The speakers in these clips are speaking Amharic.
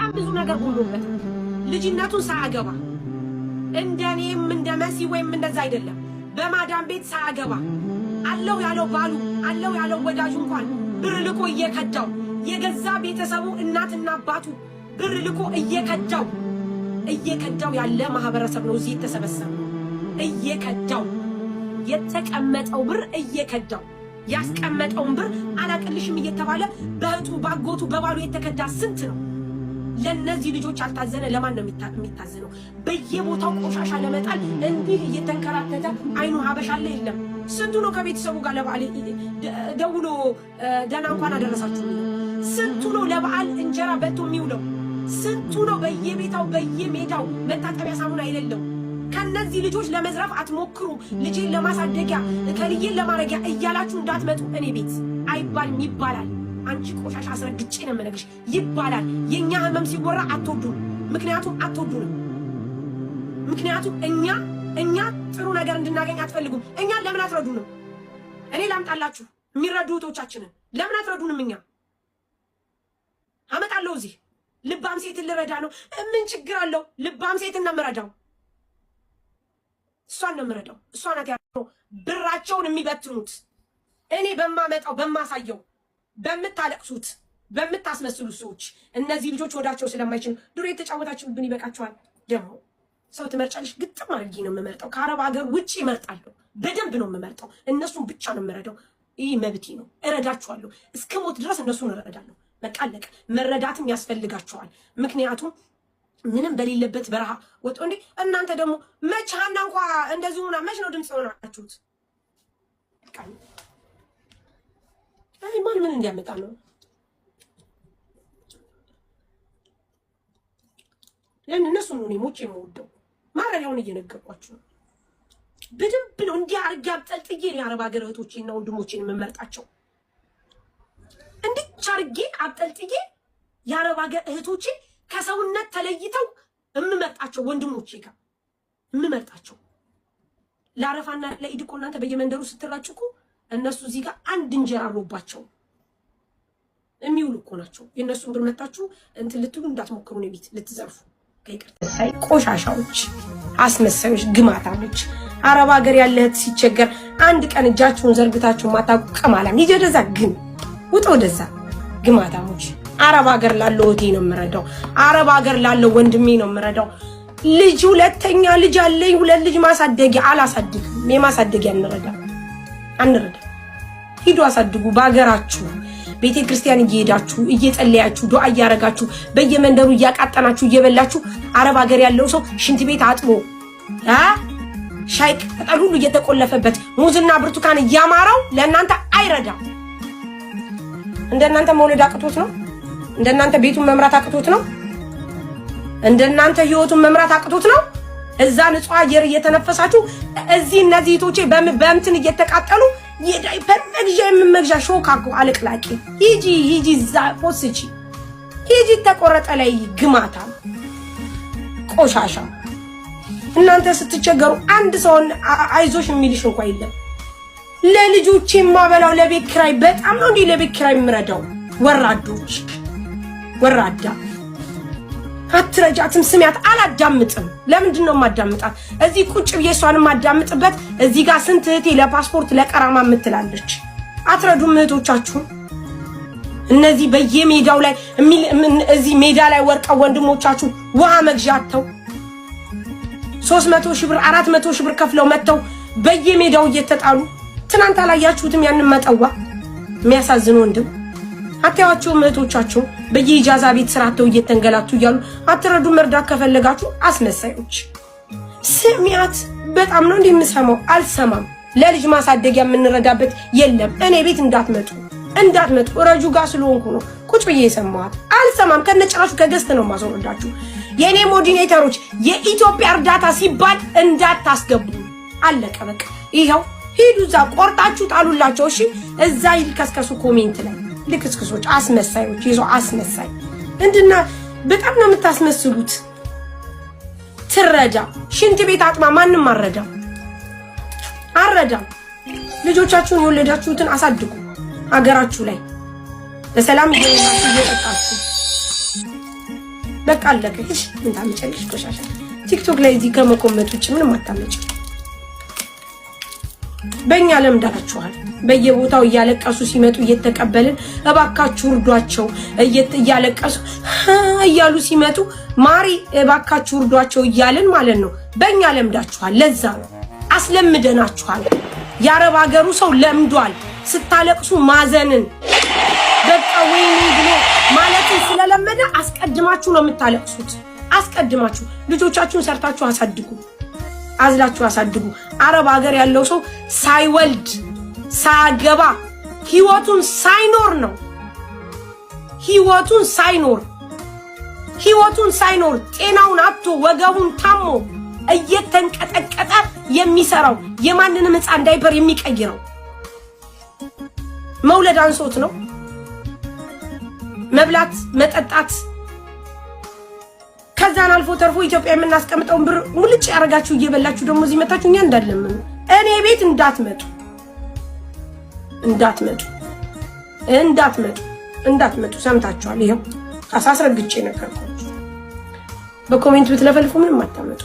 በጣም ብዙ ነገር ጎሎበት ልጅነቱን ሳያገባ እንደኔም እንደመሲ ወይም እንደዛ አይደለም በማዳም ቤት ሳያገባ አለው ያለው ባሉ አለው ያለው ወዳጁ እንኳን ብር ልኮ እየከዳው የገዛ ቤተሰቡ እናትና አባቱ ብር ልኮ እየከዳው ያለ ማህበረሰብ ነው እዚህ የተሰበሰበው። እየከዳው የተቀመጠው ብር እየከዳው ያስቀመጠውን ብር አላቀልሽም እየተባለ በእህቱ ባጎቱ በባሉ የተከዳ ስንት ነው። ለነዚህ ልጆች አልታዘነ ለማን ነው የሚታዘነው? በየቦታው ቆሻሻ ለመጣል እንዲህ እየተንከራተተ አይኑ ሀበሻ አለ የለም። ስንቱ ነው ከቤተሰቡ ጋር ለበዓል ደውሎ ደህና እንኳን አደረሳችሁ? ስንቱ ነው ለበዓል እንጀራ በልቶ የሚውለው? ስንቱ ነው በየቤታው በየሜዳው መታጠቢያ ሳሙና የሌለው? ከነዚህ ልጆች ለመዝረፍ አትሞክሩ። ልጄን ለማሳደጊያ ከልዬን ለማረጊያ እያላችሁ እንዳትመጡ። እኔ ቤት አይባልም ይባላል። አንቺ ቆሻሻ አስረግጬ ነው የምነግርሽ። ይባላል። የኛ ህመም ሲወራ አትወዱን። ምክንያቱም አትወዱንም። ምክንያቱም እኛ ጥሩ ነገር እንድናገኝ አትፈልጉም። እኛ ለምን አትረዱንም? እኔ ላምጣላችሁ የሚረዱ እህቶቻችንን ለምን አትረዱንም? እኛ አመጣለሁ እዚህ ልባም ሴት ልረዳ ነው። ምን ችግር አለው? ልባም ሴት ነው የምረዳው። እሷን ነው የምረዳው። እሷ ናት ያለው ብራቸውን የሚበትኑት። እኔ በማመጣው በማሳየው በምታለቅሱት በምታስመስሉት ሰዎች እነዚህ ልጆች ወዳቸው ስለማይችሉ ድሮ የተጫወታችሁብን ይበቃችኋል። ደግሞ ሰው ትመርጫለሽ። ግጥም አድርጌ ነው የምመርጠው። ከአረብ ሀገር ውጭ እመርጣለሁ። በደንብ ነው የምመርጠው። እነሱን ብቻ ነው የምረዳው። ይህ መብቴ ነው። እረዳችኋለሁ። እስከ ሞት ድረስ እነሱን እረዳለሁ። በቃ አለቀ። መረዳትም ያስፈልጋቸዋል። ምክንያቱም ምንም በሌለበት በረሃ ወጥቶ እንዴ እናንተ ደግሞ መቻና እንኳ እንደዚህ ሆና መች ነው ድምጽ ሆናችሁት? አይ ማን ምን እንዲያመጣ ነው? ያን እነሱ ነው ሞቼ የምወደው። ማረሪያውን እየነገርኳችሁ ነው። በደንብ ነው እንዲህ አርጋ አብጠልጥዬ የአረብ ሀገር እህቶቼና ወንድሞቼን የምመርጣቸው። እንዲህ አርጌ አብጠልጥዬ የአረብ ሀገር እህቶቼ ከሰውነት ተለይተው የምመርጣቸው ወንድሞቼ ጋር የምመርጣቸው። ለአረፋና ለኢድ እኮ እናንተ በየመንደሩ ስትራጩ እኮ እነሱ እዚህ ጋር አንድ እንጀራ አሮባቸው የሚውሉ እኮ ናቸው። የእነሱን ብር መታችሁ እንትን ልትሉ እንዳትሞክሩ ነው። ቤት ልትዘርፉ ከይቅርታ ቆሻሻዎች፣ አስመሳዮች፣ ግማታሞች። አረብ ሀገር ያለህት ሲቸገር አንድ ቀን እጃችሁን ዘርግታችሁ ማታውቁ ቀማላም ይጀደዛ ግን ውጣ ወደዛ ግማታሞች። አረብ ሀገር ላለው እህቴ ነው የምረዳው። አረብ ሀገር ላለው ወንድሜ ነው የምረዳው። ልጅ ሁለተኛ ልጅ አለኝ። ሁለት ልጅ ማሳደጊያ አላሳድግም። የማሳደጊያ አንረዳ። ሂዱ አሳድጉ። በሀገራችሁ ቤተ ክርስቲያን እየሄዳችሁ እየጸለያችሁ ዱዓ እያረጋችሁ በየመንደሩ እያቃጠናችሁ እየበላችሁ አረብ ሀገር ያለው ሰው ሽንት ቤት አጥቦ ሻይ ቅጠል ሁሉ እየተቆለፈበት ሙዝና ብርቱካን እያማራው ለእናንተ አይረዳም። እንደናንተ መውለድ አቅቶት ነው? እንደናንተ ቤቱን መምራት አቅቶት ነው? እንደናንተ ህይወቱን መምራት አቅቶት ነው? እዛ ንጹህ አየር እየተነፈሳችሁ እዚህ እነዚህ እህቶቼ በእንትን እየተቃጠሉ የዳይፐር መግዣ የምመግዣ ሾካኮ አለቅላቂ ሂጂ እዛ ፖስቺ ሂጂ ተቆረጠ ላይ ግማታ ቆሻሻ። እናንተ ስትቸገሩ አንድ ሰውን አይዞሽ የሚልሽ እንኳን የለም። ለልጆቼ ማበላው ለቤት ኪራይ በጣም ነው እንዴ ለቤት ኪራይ የምረዳው? ወራዶች ወራዳ አትረጃትም። ስሚያት አላዳምጥም። ለምንድን ነው የማዳምጣት? እዚህ ቁጭ ብዬ እሷን የማዳምጥበት እዚህ ጋር ስንት እህቴ ለፓስፖርት ለቀራማ የምትላለች። አትረዱም እህቶቻችሁን። እነዚህ በየሜዳው ላይ እዚህ ሜዳ ላይ ወርቀው ወንድሞቻችሁ ውሃ መግዣ አጥተው 300 ሺህ ብር 400 ሺህ ብር ከፍለው መጥተው በየሜዳው እየተጣሉ ትናንት አላያችሁትም? ያንን መጠዋ የሚያሳዝን ወንድም አታያቸውም? እህቶቻችሁ በየኢጃዛ ቤት ስራተው እየተንገላቱ እያሉ አትረዱ። መርዳት ከፈለጋችሁ አስመሳዮች። ስሚያት በጣም ነው እንደምሰማው አልሰማም። ለልጅ ማሳደጊያ የምንረዳበት የለም። እኔ ቤት እንዳትመጡ ረጁ ጋር ስለሆንኩ ነው ቁጭ ብዬ የሰማኋት። አልሰማም። ከነጭራሹ ከገስት ነው ማስወረዳችሁ። የኔ ሞዲኔተሮች የኢትዮጵያ እርዳታ ሲባል እንዳታስገቡ። አለቀ በቃ። ይሄው ሂዱ እዛ ቆርጣችሁ ጣሉላቸው። እሺ እዛ ይልከስከሱ ኮሜንት ላይ ልክስክሶች፣ አስመሳዮች። ይዞ አስመሳይ እንድና በጣም ነው የምታስመስሉት። ትረዳ ሽንት ቤት አጥማ ማንም አረዳም። ልጆቻችሁን የወለዳችሁትን አሳድጉ። አገራችሁ ላይ በሰላም እየጠጣችሁ በቃ አለቀሽ። ምን ታመጫለሽ? ቆሻሻ ቲክቶክ ላይ እዚህ ከመቆመጥ ውጭ ምንም አታመጭ። በእኛ ለምዳችኋል። በየቦታው እያለቀሱ ሲመጡ እየተቀበልን እባካችሁ እርዷቸው እያለቀሱ እያሉ ሲመጡ ማሪ እባካችሁ እርዷቸው እያልን ማለት ነው። በእኛ ለምዳችኋል። ለዛ ነው አስለምደናችኋል። የአረብ ሀገሩ ሰው ለምዷል ስታለቅሱ ማዘንን። በቃ ወይኔ ብሎ ማለትን ስለለመደ አስቀድማችሁ ነው የምታለቅሱት። አስቀድማችሁ ልጆቻችሁን ሰርታችሁ አሳድጉ፣ አዝላችሁ አሳድጉ። አረብ ሀገር ያለው ሰው ሳይወልድ ሳያገባ ህይወቱን ሳይኖር ነው ህይወቱን ሳይኖር ጤናውን አጥቶ ወገቡን ታሞ እየተንቀጠቀጠ የሚሰራው የማንንም ህፃን ዳይፐር የሚቀይረው መውለድ አንሶት ነው። መብላት መጠጣት ከዛን አልፎ ተርፎ ኢትዮጵያ የምናስቀምጠውን ብር ሙልጭ ያረጋችሁ እየበላችሁ ደግሞ እዚህ መታችሁ እኛ እንዳለምን እኔ ቤት እንዳትመጡ ሰምታችኋል። ይሄው አሳስረግጬ ነገርኳችሁ። በኮሜንት ብትለፈልፉ ምንም አታመጡ።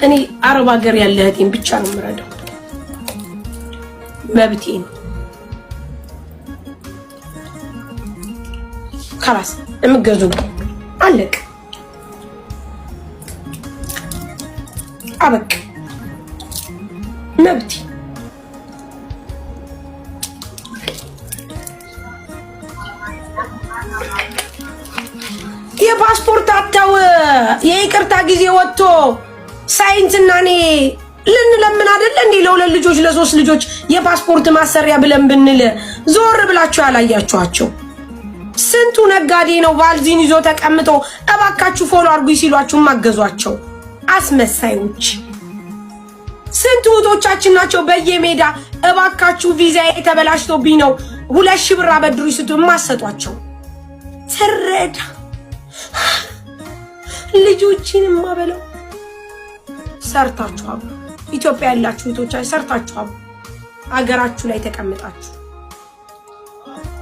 እኔ አረብ ሀገር ያለ እህቴን ብቻ ነው የምረዳው። መብቴ ነው። خلاص እምገዙ አለቅ አበቅ መብቴ። የፓስፖርት አታው የይቅርታ ጊዜ ወጥቶ ሳይንስና እኔ ልንለምን አይደለ እንዴ? ለሁለት ልጆች ለሶስት ልጆች የፓስፖርት ማሰሪያ ብለን ብንል ዞር ብላችሁ ያላያችኋቸው ስንቱ ነጋዴ ነው ቫልዚን ይዞ ተቀምጦ እባካችሁ ፎሎ አድርጉ ሲሏችሁ ማገዟቸው አስመሳዮች። ስንቱ እህቶቻችን ናቸው በየሜዳ እባካችሁ ቪዛዬ ተበላሽቶብኝ ነው 2000 ብር አበድሩኝ ስትሉ ማሰጧቸው። ትረዳ ልጆችንም ማበለው ሰርታችኋል። ኢትዮጵያ ያላችሁ እህቶቻችን ሰርታችኋል። አገራችሁ ላይ ተቀምጣችሁ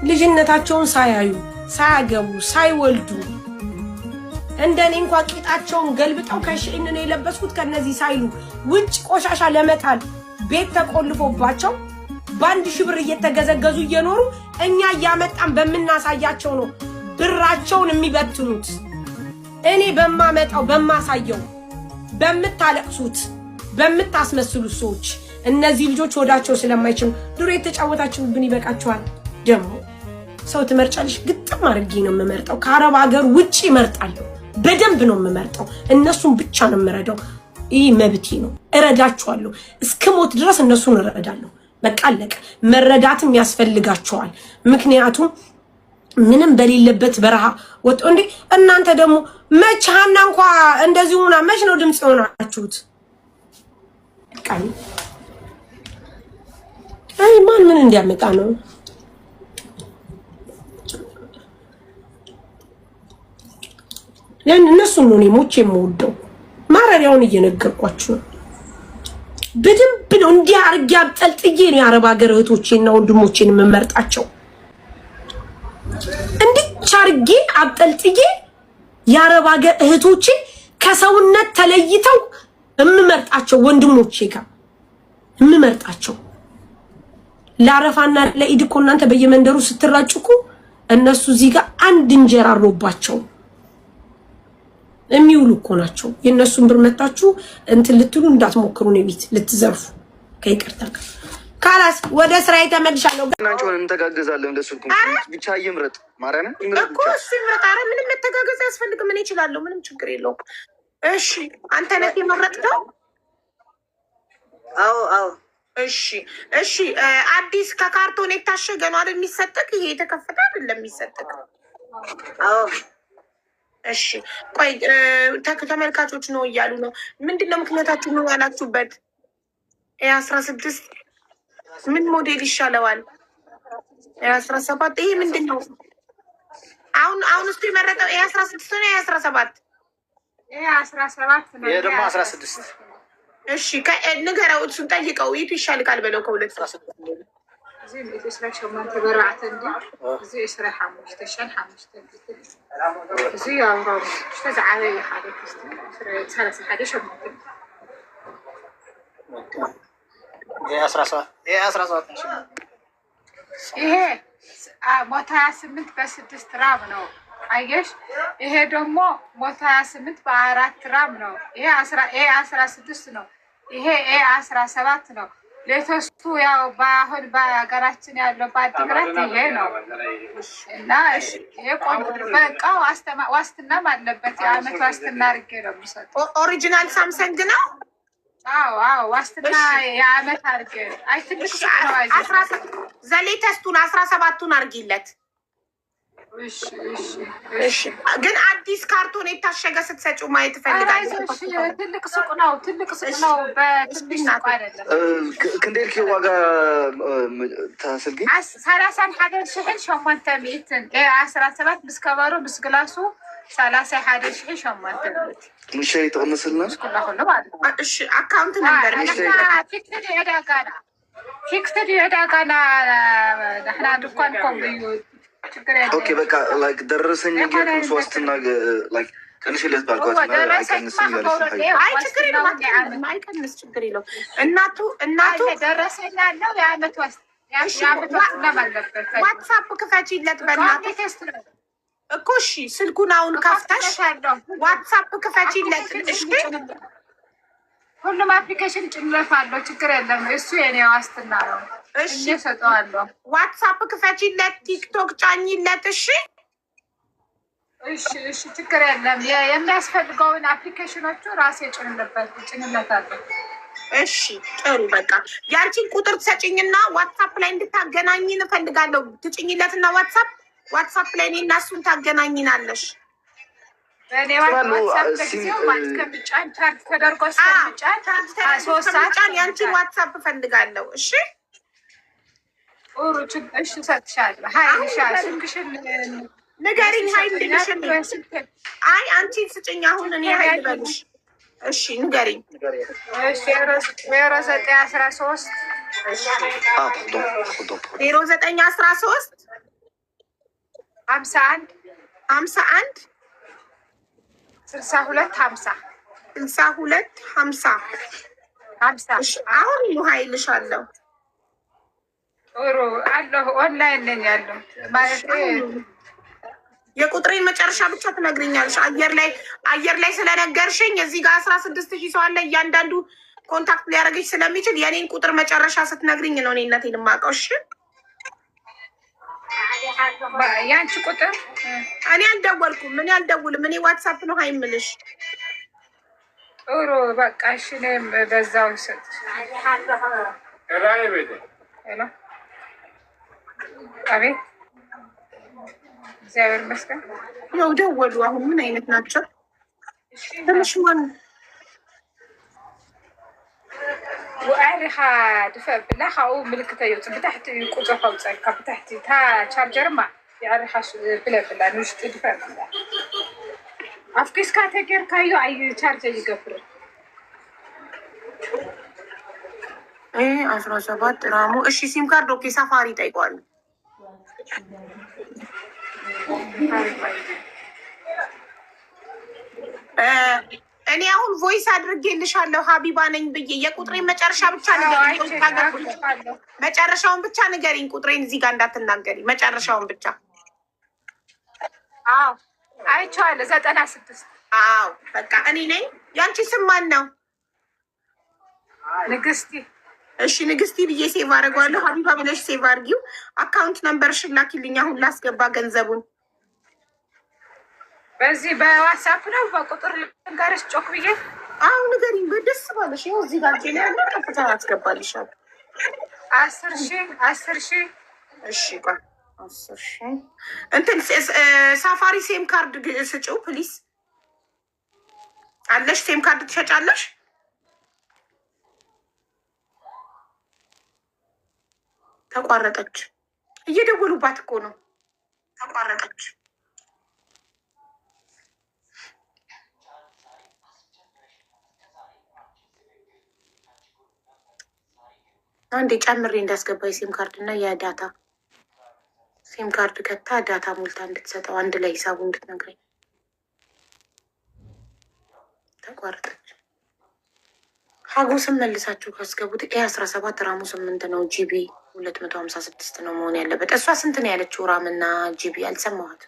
ልጅነታቸውን ሳያዩ ሳያገቡ ሳይወልዱ እንደኔ እንኳን ቂጣቸውን ገልብጠው ከሽን ነው የለበስኩት ከነዚህ ሳይሉ ውጭ ቆሻሻ ለመጣል ቤት ተቆልፎባቸው በ1000 ብር እየተገዘገዙ እየኖሩ እኛ ያመጣን በመናሳያቸው ነው ብራቸውን የሚበትኑት። እኔ በማመጣው በማሳየው በመታለቅሱት በመታስመስሉት ሰዎች እነዚህ ልጆች ወዳቸው ስለማይችሉ ድሮ የተጫወታችሁብን ይበቃችኋል። ደግሞ ሰው ትመርጫለሽ? ግጥም አድርጌ ነው የምመርጠው። ከአረብ ሀገር ውጪ እመርጣለሁ። በደንብ ነው የምመርጠው። እነሱን ብቻ ነው የምረዳው። ይህ መብቴ ነው። እረዳቸዋለሁ እስከሞት ድረስ እነሱን እረዳለሁ። በቃ አለቀ። መረዳትም ያስፈልጋቸዋል። ምክንያቱም ምንም በሌለበት በረሃ ወጥ እንዴ እናንተ ደግሞ መቻና እንኳን እንደዚህ ሆና መች ነው ድምጽ ሆናችሁት? አይ ማን ምን እንዲያመጣ ነው? ያን እነሱ ነው ሞቼ የምወደው። ማረሪያውን እየነገርኳችሁ ነው። በደንብ ነው እንዲህ አርጌ አብጠልጥዬ ነው የአረብ ሀገር እህቶቼና ወንድሞቼን የምመርጣቸው። እንዲህ አርጌ አብጠልጥዬ የአረብ ሀገር እህቶቼ ከሰውነት ተለይተው የምመርጣቸው ወንድሞቼ ጋር የምመርጣቸው። ለአረፋና ለኢድ እኮ እናንተ በየመንደሩ ስትራጭቁ እነሱ እዚህ ጋር አንድ እንጀራ አሮባቸው የሚውሉ እኮ ናቸው። የነሱን ብር መጣችሁ እንትን ልትሉ እንዳትሞክሩ ነው ቤት ልትዘርፉ። ከይቅርታ ጋር ካላስ ወደ ስራዬ ተመልሻለሁ። እናንቺውን እንተጋገዛለን። እንደሱ ብቻ ይምረጥ ማርያም እኮ እሱ ይምረጥ። ኧረ ምንም መተጋገዝ አያስፈልግም። እኔ እችላለሁ። ምንም ችግር የለውም። እሺ አንተ ነህ የመረጥከው? አዎ። እሺ አዲስ ከካርቶን የታሸገ ነው አይደል የሚሰጥክ? ይሄ የተከፈተ አይደለም የሚሰጥክ? አዎ። እሺ ቆይ ተመልካቾች ነው እያሉ ነው። ምንድነው ምክንያታችሁ? ነው ያላችሁበት? 16 ምን ሞዴል ይሻለዋል? 17 ይሄ ምንድነው? አሁን እስቲ መረጠው 16 ነው 17? 17 ነው። ይሄ ደግሞ 16። እሺ ንገረው፣ እሱን ጠይቀው የቱ ይሻልካል በለው። ከሁለት زي الإسراء شو تبرعت عندي زي إسراء حمش تشان حمش تبي زي أورام شو زعلي حاجة إسراء ثلاث حاجة شو ممكن ይሄ 17 ይሄ ሞታ 28 በ6 ራም ነው። አየሽ ይሄ ደግሞ ሞታ 28 በ4 ራም ነው። ይሄ 16 ነው። ይሄ 17 ነው። ሌተስቱ ያው በአሁን በሀገራችን ያለው በአዲግራት ይሄ ነው እና ይሄ ቆንጆ በቃ ዋስትናም አለበት። የአመት ዋስትና አድርጌ ነው የሚሰጠው። ኦሪጂናል ሳምሰንግ ነው። አዎ ዋስትና የአመት አድርጌ አይ ትንሽ ዘሌተስቱን 17ቱን አድርጊለት። እሺ ግን አዲስ ካርቶን የታሸገ ስትሰጪው ማየት እፈልጋለሁ። ትልቅ ሱቅ ነው። በትንሽ ሱቅ አይደለም። ክንዴልኪ ዋጋ ታስልጊ 30 ሓደ ሽሕን 800 17 ምስ ከበሩ ምስ ግላሱ 30 ሓደ ሽሕን 800 ምሸይ ተቀነስልና ኩሉ ማለት ነው። እሺ አካውንት ነበር ፊክስድ የዳጋና ደህና ድኳን ኮምዩ ኦኬ በቃ ላይክ ደረሰኝ ግን ሶስትና ላይክ ከንሽለት ባልኳት አይ ችግር የለውም። አይቀንስ ችግር የለውም። እናቱ ደረሰኝ ያለው የአመት ዋትሳፕ ክፈቺለት በእናትህ እኮ እሺ። ስልኩን አሁን ከፍተሽ ዋትሳፕ ክፈቺለት። እሺ ሁሉም አፕሊኬሽን ጭንለፍ አለው። ችግር የለም። እሱ የኔ ዋስትና ነው። እሺ ሰጠዋለሁ። ዋትሳፕ ክፈቺለት፣ ቲክቶክ ጫኝለት። እሺ ችግር የለም። የሚያስፈልገውን አፕሊኬሽኖቹ ራሴ ጭንለታለሁ። እሺ ጥሩ በቃ ያንቺን ቁጥር ትሰጪኝና ዋትሳፕ ላይ እንድታገናኝ እንፈልጋለሁ። ትጭኝለትና ዋትሳፕ ላይ እኔ እና እሱን ታገናኝናለሽ። በኔ ዋትሳፕ ለጊዜው ማለት ከብጫን ቻርት ተደርጎ ስለብጫን ያንቺን ዋትሳፕ እፈልጋለሁ። እሺ እሺ ሰጥሻለሁ። ሀይልሻ ስልክሽን ንገሪኝ። ሀይልሽን አይ አንቺ ስጭኝ አሁን እኔ ሀይል በልሽ። እሺ ንገሪኝ። እሺ 0913 0913 51 62 50 እሺ አሁን ሀይልሽ አለው። ጥሩ አለሁ። ኦንላይን ነኝ ያለው ማለት የቁጥሬን መጨረሻ ብቻ ትነግሪኛለሽ። አየር ላይ ስለነገርሽኝ እዚህ ጋር 16,000 ሰው አለ። እያንዳንዱ ኮንታክት ሊያደርግሽ ስለሚችል የኔን ቁጥር መጨረሻ ስትነግሪኝ ነው እኔነቴን የማውቀው። እሺ ያንቺ ቁጥር እኔ አልደውልም። እኔ ዋትሳፕ ነው ሀይምልሽ። ጥሩ በቃ እሺ። እኔም በዛው ይሰጥ አቤት እግዚአብሔር ይመስገን። ያው ደወሉ። አሁን ምን አይነት ናቸው? ትንሽ ማን ወአሪኻ ድፈእ ብላ ካብኡ ምልክተ የውፅእ ብታሕቲ ቁፅሪ ከውፅእ ካብ ብታሕቲ እታ ቻርጀርማ የአሪኻ ብለ ብላ ንውሽጢ ድፈእ ብላ ኣፍኪስካ ተጌርካዮ ኣይ ቻርጀ ይገብር 17 ራሙ። እሺ ሲም ካርድ ኦኬ። ሳፋሪ ጠይቋል። እኔ አሁን ቮይስ አድርጌልሻለሁ ሀቢባ ነኝ ብዬ የቁጥሬን መጨረሻ ብቻ ንገሪኝ። መጨረሻውን ብቻ ንገሪኝ። ቁጥሬን እዚህ ጋር እንዳትናገሪ። መጨረሻውን ብቻ። አዎ አይቼዋለሁ። 96 አዎ በቃ እኔ ነኝ። ያንቺ ስም ማን ነው? ንግስቲ። እሺ ንግስቲ ብዬ ሴቭ አደርገዋለሁ። ሀቢባ ብለሽ ሴቭ አድርጊው። አካውንት ነምበርሽን ላኪልኝ አሁን ላስገባ ገንዘቡን። በዚህ በዋትሳፕ ነው በቁጥር ልንገርሽ ጮክ ብዬ? አዎ ንገሪኝ በደስ ባለሽ። ይኸው እዚህ ጋር ጄላ ያለ ቀጥታ አስገባልሻለሁ። 10,000 እሺ ቆይ 10,000 እንትን ሳፋሪ ሴም ካርድ ስጪው ፕሊስ። አለሽ ሴም ካርድ ትሸጫለሽ? ተቋረጠች። እየደወሉባት እኮ ነው። ተቋረጠች። አንዴ ጨምሬ እንዳስገባ የሲም ካርድ እና የዳታ ሲም ካርድ ከታ ዳታ ሞልታ እንድትሰጠው አንድ ላይ ሂሳቡ እንድትነግረኝ። ተቋረጠች። ሀጎስም መልሳችሁ ካስገቡት ኤ17 ራሙ 8 ነው። ጂቢ 256 ነው መሆን ያለበት። እሷ ስንት ነው ያለችው? ራምና ጂቢ አልሰማኋት።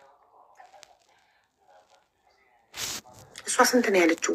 እሷ ስንት ነው ያለችው?